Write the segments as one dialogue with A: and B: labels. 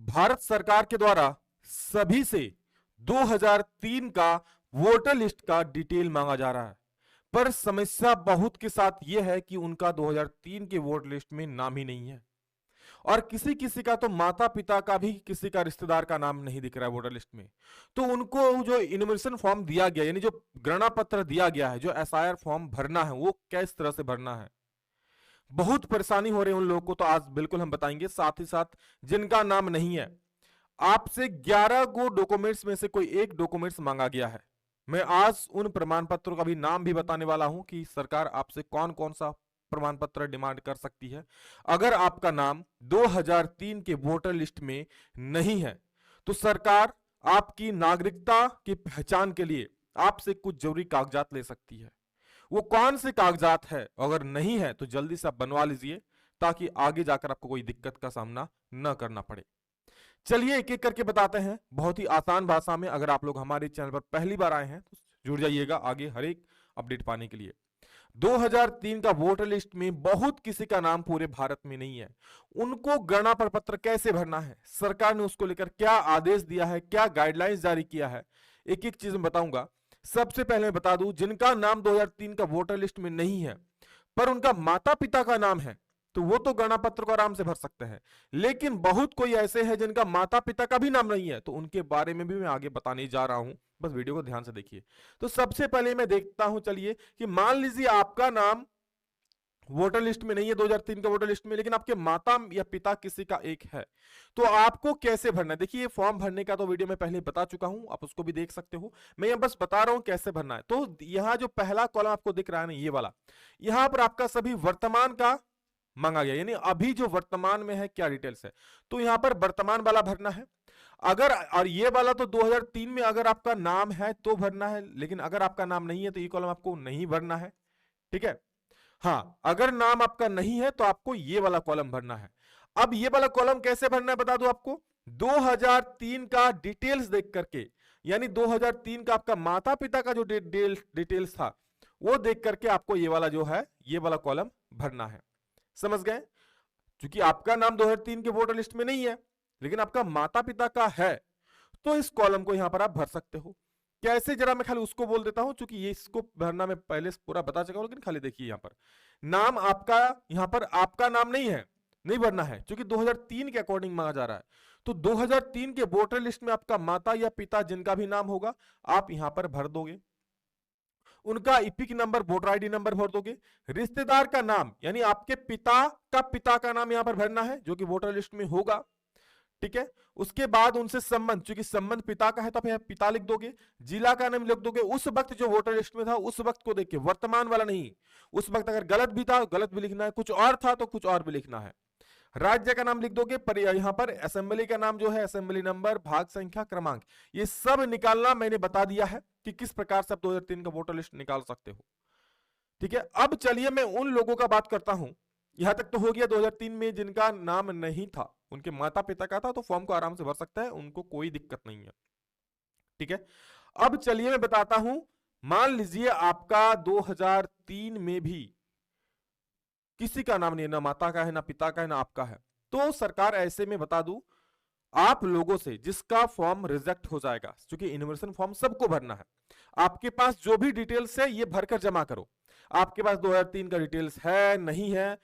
A: भारत सरकार के द्वारा सभी से 2003 का वोटर लिस्ट का डिटेल मांगा जा रहा है, पर समस्या बहुत के साथ यह है कि उनका 2003 के वोटर लिस्ट में नाम ही नहीं है। और किसी किसी का तो माता पिता का भी, किसी का रिश्तेदार का नाम नहीं दिख रहा है वोटर लिस्ट में। तो उनको जो इन्यूमरेशन फॉर्म दिया गया, यानी जो गणना पत्र दिया गया है, जो एसआईआर फॉर्म भरना है, वो किस तरह से भरना है, बहुत परेशानी हो रही है उन लोगों को। तो आज बिल्कुल हम बताएंगे। साथ ही साथ जिनका नाम नहीं है, आपसे 11 गो डॉक्यूमेंट्स में से कोई एक डॉक्यूमेंट्स मांगा गया है। मैं आज उन प्रमाण पत्रों का भी नाम भी बताने वाला हूं कि सरकार आपसे कौन कौन सा प्रमाण पत्र डिमांड कर सकती है। अगर आपका नाम 2003 के वोटर लिस्ट में नहीं है तो सरकार आपकी नागरिकता की पहचान के लिए आपसे कुछ जरूरी कागजात ले सकती है। वो कौन से कागजात है, अगर नहीं है तो जल्दी से आप बनवा लीजिए, ताकि आगे जाकर आपको कोई दिक्कत का सामना न करना पड़े। चलिए एक एक करके बताते हैं, बहुत ही आसान भाषा में। अगर आप लोग हमारे चैनल पर पहली बार आए हैं तो जुड़ जाइएगा आगे हर एक अपडेट पाने के लिए। 2003 का वोटर लिस्ट में बहुत किसी का नाम पूरे भारत में नहीं है। उनको गणना प्रपत्र कैसे भरना है, सरकार ने उसको लेकर क्या आदेश दिया है, क्या गाइडलाइंस जारी किया है, एक एक चीज में बताऊंगा। सबसे पहले मैं बता दूं, जिनका नाम 2003 का वोटर लिस्ट में नहीं है पर उनका माता पिता का नाम है, तो वो तो गणना पत्र को आराम से भर सकते हैं। लेकिन बहुत कोई ऐसे हैं जिनका माता पिता का भी नाम नहीं है, तो उनके बारे में भी मैं आगे बताने जा रहा हूं, बस वीडियो को ध्यान से देखिए। तो सबसे पहले मैं देखता हूं, चलिए, कि मान लीजिए आपका नाम वोटर लिस्ट में नहीं है 2003 का वोटर लिस्ट में, लेकिन आपके माता या पिता किसी का एक है, तो आपको कैसे भरना है। देखिए, फॉर्म भरने का तो वीडियो में पहले बता चुका हूं, आप उसको भी देख सकते हो। मैं यहाँ बस बता रहा हूं कैसे भरना है। तो यहाँ जो पहला कॉलम आपको दिख रहा है ना, ये वाला, यहां पर आपका सभी वर्तमान का मांगा गया, यानी अभी जो वर्तमान में है क्या डिटेल्स है, तो यहां पर वर्तमान वाला भरना है। अगर, और ये वाला तो 2003 में अगर आपका नाम है तो भरना है, लेकिन अगर आपका नाम नहीं है तो ये कॉलम आपको नहीं भरना है। ठीक है, हाँ, अगर नाम आपका नहीं है तो आपको ये वाला कॉलम भरना है। अब ये वाला कॉलम कैसे भरना है बता दूं आपको, 2003 का डिटेल्स देख करके, यानी 2003 का आपका माता पिता का जो डिटेल्स था वो देख करके आपको ये वाला जो है, ये वाला कॉलम भरना है। समझ गए? क्योंकि आपका नाम 2003 के वोटर लिस्ट में नहीं है, लेकिन आपका माता पिता का है, तो इस कॉलम को यहां पर आप भर सकते हो। कैसे, जरा मैं खाली उसको बोल देता हूं, क्योंकि ये इसको भरना मैं पहले से पूरा बता चुका हूं। लेकिन खाली देखिए, यहां पर नाम आपका, यहां पर आपका नाम नहीं है, नहीं भरना है, क्योंकि 2003 के अकॉर्डिंग मांगा जा रहा है। तो 2003 के वोटर लिस्ट में आपका माता या पिता जिनका भी नाम होगा, आप यहां पर भर दोगे। उनका EPIC number, voter ID number भर दोगे। रिश्तेदार का नाम, यानी आपके पिता का नाम यहां पर भरना है, जो कि वोटर लिस्ट में होगा। ठीक है, उसके बाद उनसे संबंध, क्योंकि संबंध पिता का है तो आप पिता लिख दोगे। जिला का नाम लिख दोगे, उस वक्त जो वोटर लिस्ट में था उस वक्त को देख के, वर्तमान वाला नहीं। उस वक्त अगर गलत भी था गलत भी लिखना है, कुछ और था तो कुछ और भी लिखना है। राज्य का नाम लिख दोगे, पर यहां पर असेंबली का नाम जो है, असेंबली नंबर, भाग संख्या, क्रमांक, ये सब निकालना मैंने बता दिया है कि किस प्रकार से आप 2003 का वोटर लिस्ट निकाल सकते हो। ठीक है, अब चलिए मैं उन लोगों का बात करता हूं। यहां तक तो हो गया 2003 में जिनका नाम नहीं था, उनके माता पिता का था, तो फॉर्म को आराम से भर सकता है, उनको कोई दिक्कत नहीं है। ठीक है, अब चलिए मैं बताता हूं, मान लीजिए आपका 2003 में भी किसी का नाम नहीं है, ना माता का है, ना पिता का है, ना आपका है, तो सरकार ऐसे में बता दूं, आप लोगों से जिसका फॉर्म रिजेक्ट हो जाएगा, क्योंकि इन्यूमरेशन फॉर्म सबको भरना है, आपके पास जो भी डिटेल्स है ये भरकर जमा करो। आपके पास 2003 का डिटेल्स है नहीं है,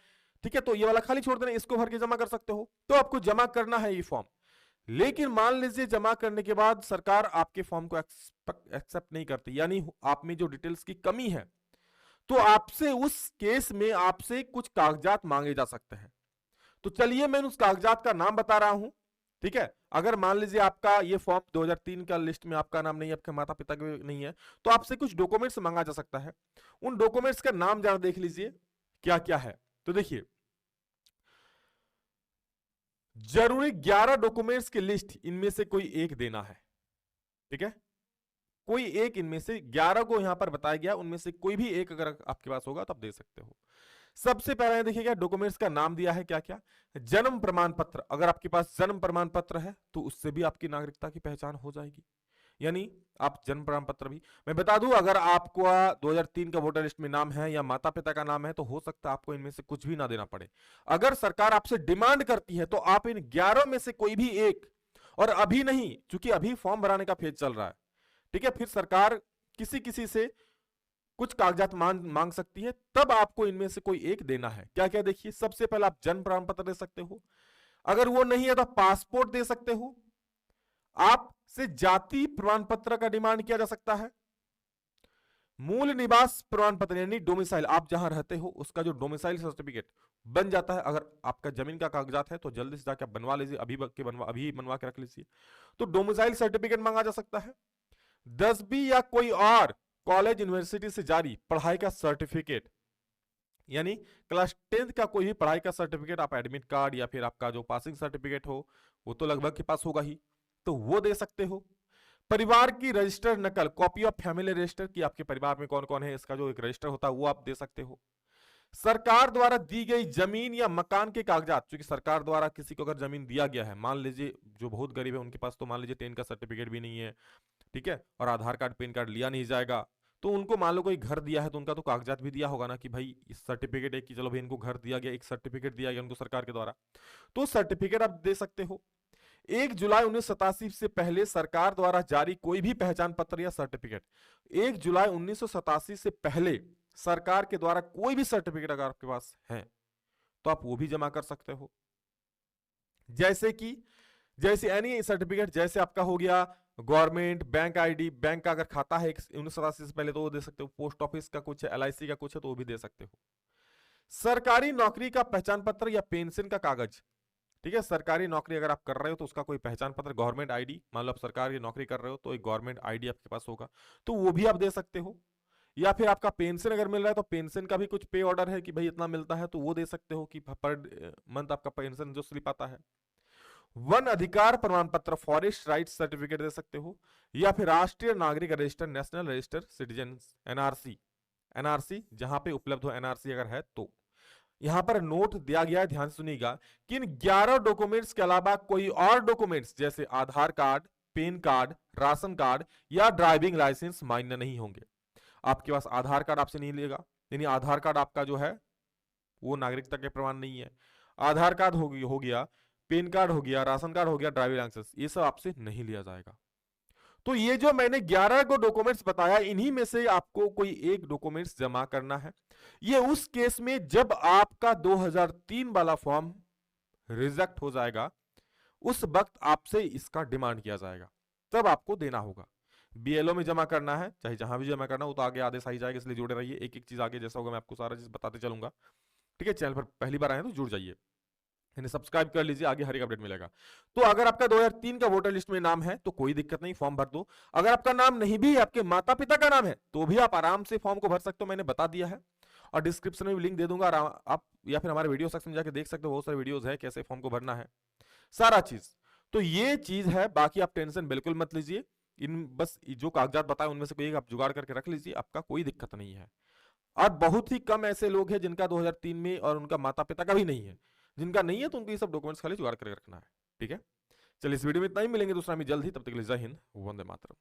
A: ठीक है, तो ये वाला खाली छोड़ देना, इसको भर के जमा कर सकते हो। तो आपको जमा करना है ये फॉर्म। लेकिन मान लीजिए जमा करने के बाद सरकार आपके फॉर्म को एक्सेप्ट नहीं करती, यानी आप में जो डिटेल्स की कमी है, तो आपसे उस केस में आपसे कुछ कागजात मांगे जा सकते हैं। तो चलिए मैं उस कागजात का नाम बता रहा हूं। ठीक है, अगर मान लीजिए आपका ये फॉर्म 2003 का लिस्ट में आपका नाम नहीं है, आपके माता पिता का नहीं है, तो आपसे कुछ डॉक्यूमेंट्स मांगा जा सकता है। उन डॉक्यूमेंट्स का नाम जरा देख लीजिए क्या क्या है। तो देखिए, जरूरी 11 डॉक्यूमेंट्स की लिस्ट, इनमें से कोई एक देना है। ठीक है, कोई एक, इनमें से 11 को यहां पर बताया गया, उनमें से कोई भी एक अगर आपके पास होगा तो आप दे सकते हो। सबसे पहले देखिएगा डॉक्यूमेंट्स का नाम दिया है क्या क्या। जन्म प्रमाण पत्र, अगर आपके पास जन्म प्रमाण पत्र है तो उससे भी आपकी नागरिकता की पहचान हो जाएगी। यानी आप जन्म प्रमाण पत्र भी। मैं बता दूं, अगर आपको 2003 का वोटर लिस्ट में नाम है या माता पिता का नाम है तो हो सकता है आपको इनमें से कुछ भी ना देना पड़े। अगर सरकार आपसे डिमांड करती है तो आप इन 11 में से कोई भी एक, और अभी नहीं, क्योंकि अभी फॉर्म भराने का फेज चल रहा है, ठीक है, फिर सरकार किसी किसी से कुछ कागजात मांग सकती है, तब आपको इनमें से कोई एक देना है। क्या क्या देखिए, सबसे पहले आप जन्म प्रमाण पत्र दे सकते हो, अगर वो नहीं है तो पासपोर्ट दे सकते हो, आपसे जाति प्रमाण पत्र का डिमांड किया जा सकता है, मूल निवास प्रमाण पत्र यानी डोमिसाइल, आप जहां रहते हो उसका जो डोमिसाइल सर्टिफिकेट बन जाता है, अगर आपका जमीन का कागजात है तो जल्दी से जाकर बनवा लीजिए, अभी बनवा के रख लीजिए, तो डोमिसाइल सर्टिफिकेट मांगा जा सकता है। 10वीं या कोई और कॉलेज यूनिवर्सिटी से जारी पढ़ाई का सर्टिफिकेट, यानी क्लास 10th का कोई भी पढ़ाई का सर्टिफिकेट, आप एडमिट कार्ड या फिर आपका जो पासिंग सर्टिफिकेट हो वो तो लगभग के पास होगा ही, तो वो दे सकते हो। परिवार की रजिस्टर नकल, कॉपी ऑफ फैमिली रजिस्टर की, आपके परिवार में कौन कौन है इसका जो एक रजिस्टर होता है वो आप दे सकते हो। सरकार द्वारा दी गई जमीन या मकान के कागजात, क्योंकि सरकार द्वारा किसी को अगर जमीन दिया गया है, मान लीजिए जो बहुत गरीब है उनके पास तो मान लीजिए 10 का सर्टिफिकेट भी नहीं है, ठीक है, और आधार कार्ड पैन कार्ड लिया नहीं जाएगा, तो उनको मान लो कोई घर दिया है तो उनका तो कागजात भी दिया होगा ना कि भाई इस सर्टिफिकेट है कि चलो भाई इनको घर दिया गया, एक सर्टिफिकेट दिया गया उनको सरकार के द्वारा, तो सर्टिफिकेट आप दे सकते हो। 1 जुलाई 1987 से पहले सरकार द्वारा जारी कोई भी पहचान पत्र या सर्टिफिकेट, 1 जुलाई 1987 से पहले सरकार के द्वारा कोई भी सर्टिफिकेट अगर आपके पास है तो आप वो भी जमा कर सकते हो। जैसे एनी सर्टिफिकेट, जैसे आपका हो गया गवर्नमेंट बैंक आईडी, बैंक का अगर खाता है 1987 से पहले तो वो दे सकते हो, पोस्ट ऑफिस का कुछ है, LIC का कुछ है तो वो भी दे सकते हो। सरकारी नौकरी का पहचान पत्र या पेंशन का कागज, ठीक है, सरकारी नौकरी अगर आप कर रहे हो तो उसका कोई पहचान पत्र, गवर्नमेंट आईडी, मान लो आप सरकार की नौकरी कर रहे हो तो एक गवर्नमेंट आईडी आपके पास होगा तो वो भी आप दे सकते हो। या फिर आपका पेंशन अगर मिल रहा है तो पेंशन का भी कुछ पे ऑर्डर है कि भाई इतना मिलता है तो वो दे सकते हो कि पर मंथ आपका पेंशन जो स्लिप आता है। वन अधिकार प्रमाण पत्र, फॉरेस्ट राइट्स सर्टिफिकेट दे सकते हो, या फिर राष्ट्रीय नागरिक register, national register citizen, NRC जहां पे उपलब्ध हो एनआरसी अगर है तो। यहां पर नोट दिया गया है, ध्यान से सुनिएगा कि इन 11 डॉक्यूमेंट्स के अलावा कोई और डॉक्यूमेंट्स जैसे Aadhaar card, PAN card, ration card या ड्राइविंग लाइसेंस मान्य नहीं होंगे। आपके पास आधार कार्ड आपसे नहीं लेगा, यानी आधार कार्ड आपका जो है वो नागरिकता के प्रमाण नहीं है। आधार कार्ड हो गया, पैन कार्ड हो गया, राशन कार्ड हो गया, ड्राइविंग लाइसेंस, ये सब आपसे नहीं लिया जाएगा। तो ये जो मैंने 11 को डॉक्यूमेंट्स बताया, इन्हीं में से आपको कोई एक डॉक्यूमेंट्स जमा करना है। ये उस केस में जब आपका 2003 वाला फॉर्म रिजेक्ट हो जाएगा, उस वक्त आपसे इसका डिमांड किया जाएगा, तब आपको देना होगा। BLO में जमा करना है, चाहे जहां भी जमा करना हो, तो आगे आदेश आई जाएगा, इसलिए जुड़े रहिए, एक एक चीज आगे जैसा होगा मैं आपको सारा चीज बताते चलूंगा, ठीक है। चैनल पर पहली बार आए तो जुड़ जाइए, सब्सक्राइब कर लीजिए, आगे हर एक अपडेट मिलेगा। तो अगर आपका 2003 का वोटर लिस्ट में नाम है तो कोई दिक्कत नहीं, फॉर्म भर दो। अगर आपका नाम नहीं भी है, आपके माता पिता का नाम है, तो भी आप आराम से फॉर्म को भर सकते हो, मैंने बता दिया है, और डिस्क्रिप्शन में भी लिंक दे दूंगा, आप या फिर हमारे वीडियो सेक्शन में जाके देख सकते हो, बहुत सारे वीडियोस है कैसे फॉर्म को भरना है, सारा चीज। तो ये चीज है, बाकी आप टेंशन बिल्कुल मत लीजिए, इन बस जो कागजात बताए उनमें से कोई एक आप जुगाड़ करके रख लीजिए, आपका कोई दिक्कत नहीं है। और बहुत ही कम ऐसे लोग हैं जिनका 2003 में और उनका माता पिता का भी नहीं है, जिनका नहीं है तो उनको ये सब डॉक्यूमेंट्स खाली जुगाड़ करके रखना है, ठीक है। चलिए इस वीडियो में इतना ही, मिलेंगे दूसरा में जल्द ही, तब तक के लिए जय हिंद, वंदे मातरम।